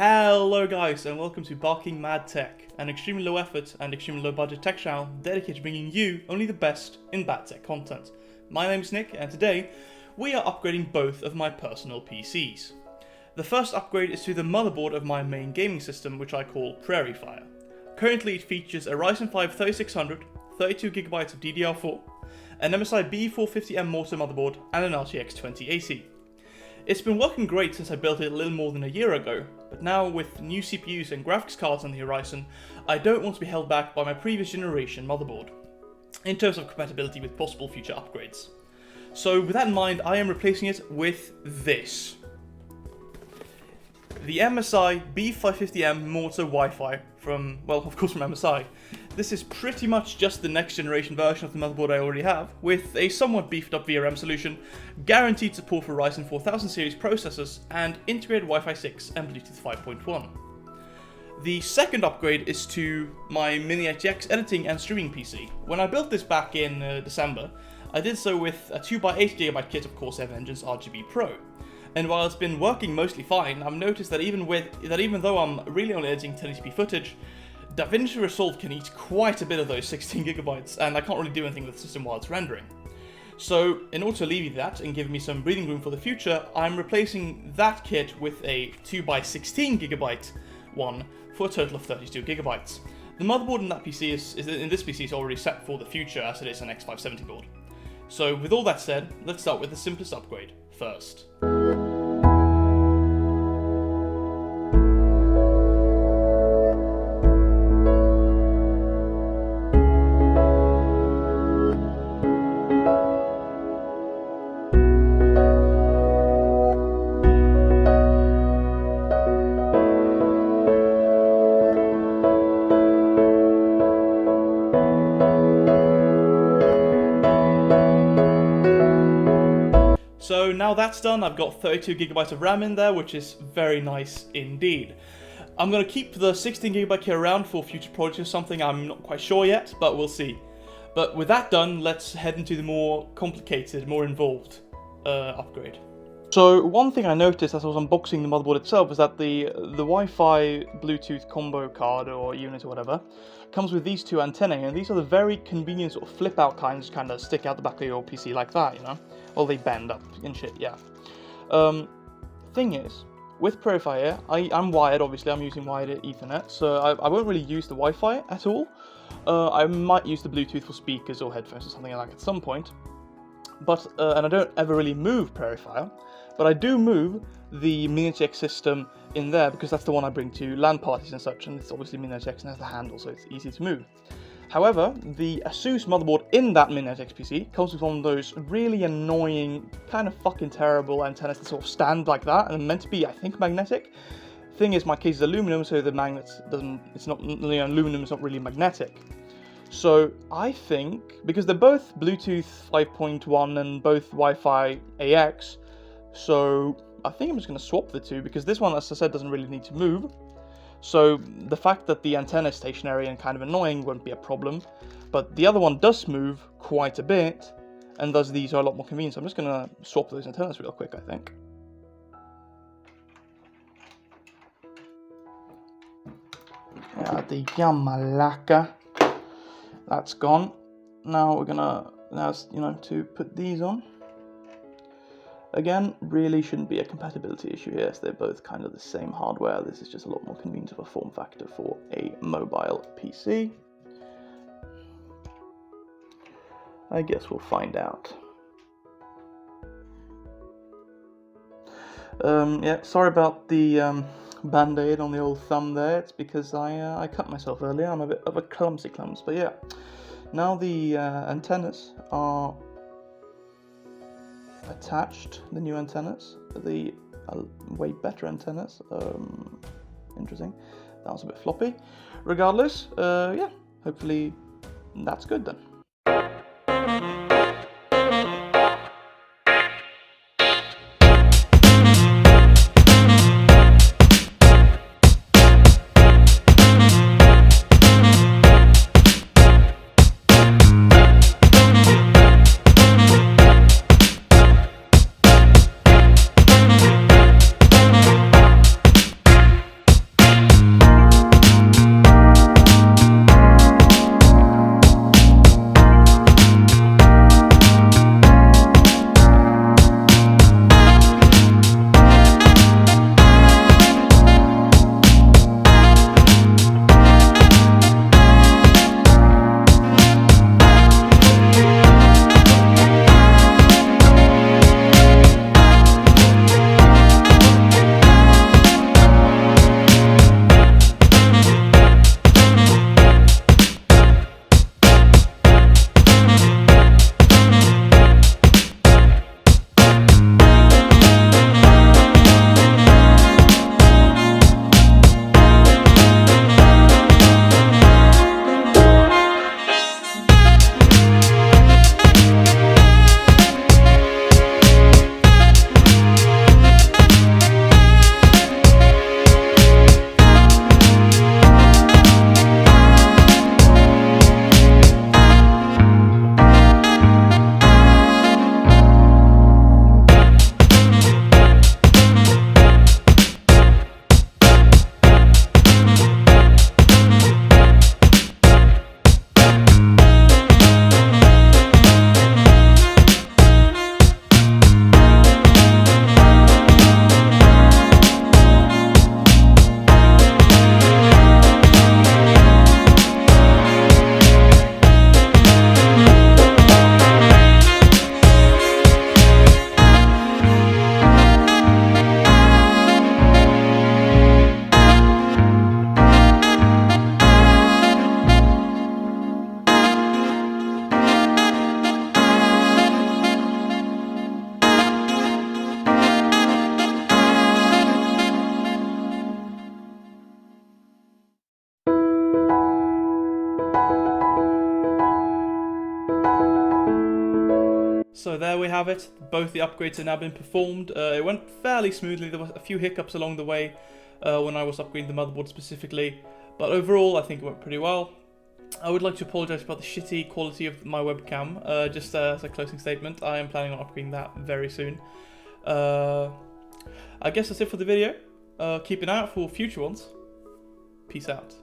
Hello guys, and welcome to Barking Mad Tech, an extremely low effort and extremely low budget tech channel dedicated to bringing you only the best in bad tech content. My name is Nick, and today we are upgrading both of my personal PCs. The first upgrade is to the motherboard of my main gaming system, which I call Prairie Fire. Currently it features a Ryzen 5 3600, 32GB of DDR4, an MSI B450M Mortar motherboard, and an RTX 2080. It's been working great since I built it a little more than a year ago, but now with new CPUs and graphics cards on the horizon, I don't want to be held back by my previous generation motherboard, in terms of compatibility with possible future upgrades. So with that in mind, I am replacing it with this. The MSI B550M Mortar Wi-Fi from, well, of course from MSI. This is pretty much just the next generation version of the motherboard I already have, with a somewhat beefed up VRM solution, guaranteed support for Ryzen 4000 series processors, and integrated Wi-Fi 6 and Bluetooth 5.1. The second upgrade is to my Mini HX editing and streaming PC. When I built this back in December, I did so with a 2x8GB kit of Corsair Vengeance RGB Pro. And while it's been working mostly fine, I've noticed that even though I'm really only editing 1080p footage, DaVinci Resolve can eat quite a bit of those 16GB, and I can't really do anything with the system while it's rendering. So, in order to alleviate that and give me some breathing room for the future, I'm replacing that kit with a 2x16GB one for a total of 32GB. The motherboard in that PC this PC is already set for the future, as it is an X570 board. So, with all that said, let's start with the simplest upgrade first. So now that's done, I've got 32GB of RAM in there, which is very nice indeed. I'm going to keep the 16GB kit around for future projects or something, I'm not quite sure yet, but we'll see. But with that done, let's head into the more complicated, more involved upgrade. So one thing I noticed as I was unboxing the motherboard itself is that the Wi-Fi Bluetooth combo card or unit or whatever comes with these two antennae, and these are the very convenient sort of flip out kinds, kind of stick out the back of your PC like that, you know? Well, they bend up and shit, yeah. Thing is, with Prairie Fire, I'm wired, obviously, I'm using wired Ethernet, so I won't really use the Wi-Fi at all. I might use the Bluetooth for speakers or headphones or something like that at some point. But, and I don't ever really move Prairie Fire, but I do move the Mini HX system in there because that's the one I bring to LAN parties and such, and it's obviously Mini HX and has the handle, so it's easy to move. However, the ASUS motherboard in that Mini HX PC comes with one of those really annoying, kind of fucking terrible antennas that sort of stand like that, and are meant to be, I think, magnetic. Thing is, my case is aluminum, so the magnet it's not, aluminum is not really magnetic. So I think, because they're both Bluetooth 5.1 and both Wi-Fi AX, so I think I'm just going to swap the two, because this one, as I said, doesn't really need to move. So the fact that the antenna is stationary and kind of annoying won't be a problem, but the other one does move quite a bit, and thus these are a lot more convenient. So I'm just going to swap those antennas real quick, I think. Yeah, the Yamalaka. That's gone. Now we're gonna, to put these on. Again, really shouldn't be a compatibility issue here, so they're both kind of the same hardware. This is just a lot more convenient of a form factor for a mobile PC. I guess we'll find out. Yeah, sorry about the band-aid on the old thumb there. It's because I cut myself earlier. I'm a bit of a clumsy clumps, but yeah. Now the antennas are attached, the new antennas, the way better antennas. Interesting. That was a bit floppy. Regardless, yeah, hopefully that's good then. So there we have it. Both the upgrades have now been performed. It went fairly smoothly. There were a few hiccups along the way when I was upgrading the motherboard specifically, but overall I think it went pretty well. I would like to apologise about the shitty quality of my webcam, just as a closing statement. I am planning on upgrading that very soon. I guess that's it for the video. Keep an eye out for future ones. Peace out.